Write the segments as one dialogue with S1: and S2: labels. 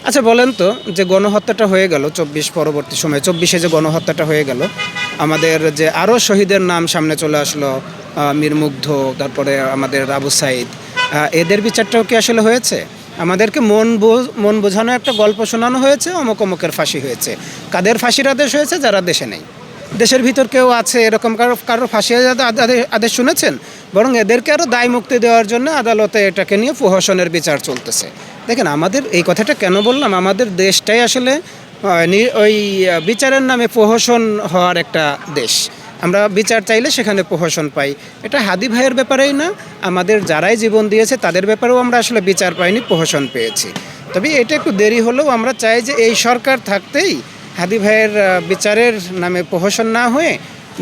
S1: আচ্ছা বলেন তো, যে গণহত্যাটা হয়ে গেল ২৪ পরবর্তী সময়ে, ২৪-এ যে গণহত্যাটা হয়ে গেল, আমাদের যে আরও শহীদের নাম সামনে চলে আসলো, মীর মুগ্ধ, তারপরে আমাদের আবু সাঈদ, এদের বিচারটাও কি আসলে হয়েছে? আমাদেরকে মন বোঝানো একটা গল্প শোনানো হয়েছে, অমুক অমুকের ফাঁসি হয়েছে। কাদের ফাঁসির আদেশ হয়েছে? যারা দেশে নেই। দেশের ভিতর কেউ আছে এরকম কারো ফাঁসি আদেশ শুনেছেন? বরং এদেরকে আরও দায় মুক্তি দেওয়ার জন্য আদালতে এটাকে নিয়ে প্রহসনের বিচার চলতেছে। দেখেন, আমাদের এই কথাটা কেন বললাম, আমাদের দেশটাই আসলে ওই বিচারের নামে প্রহসন হওয়ার একটা দেশ। আমরা বিচার চাইলে সেখানে প্রহসন পাই। এটা হাদি ভাইয়ের ব্যাপারেই না, আমাদের যারাই জীবন দিয়েছে তাদের ব্যাপারেও আমরা আসলে বিচার পাইনি, প্রহসন পেয়েছি। তবে এটা একটু দেরি হলেও আমরা চাই যে এই সরকার থাকতেই হাদি ভাইয়ের বিচারের নামে প্রহসন না হয়ে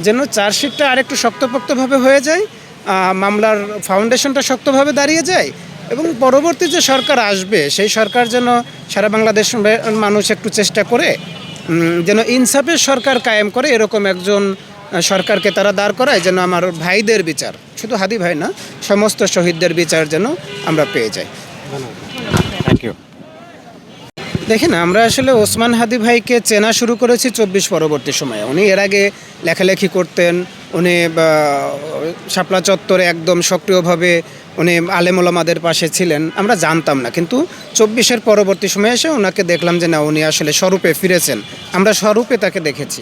S1: যেন চার্জশিটটা আরেকটু শক্তপোক্তভাবে হয়ে যায়, মামলার ফাউন্ডেশনটা শক্তভাবে দাঁড়িয়ে যায়, এবং পরবর্তী যে সরকার আসবে সেই সরকার যেন সারা বাংলাদেশ মানুষ একটু চেষ্টা করে যেন ইনসাফের সরকার কায়েম করে, এরকম একজন সরকারকে তারা দাঁড় করায়, যেন আমার ভাইদের বিচার, শুধু হাদি ভাই না, সমস্ত শহীদদের বিচার যেন আমরা পেয়ে যাই।
S2: Thank you.
S1: দেখেন, আমরা আসলে ওসমান হাদি ভাইকে চেনা শুরু করেছি ২৪ পরবর্তী সময়ে। উনি এর আগে লেখালেখি করতেন, উনি শাপলা চত্বরে একদম সক্রিয়ভাবে উনি আলেম ওলামাদের পাশে ছিলেন, আমরা জানতাম না। কিন্তু ২৪-এর পরবর্তী সময়ে এসে ওনাকে দেখলাম যে না, উনি আসলে স্বরূপে ফিরেছেন, আমরা স্বরূপে তাকে দেখেছি।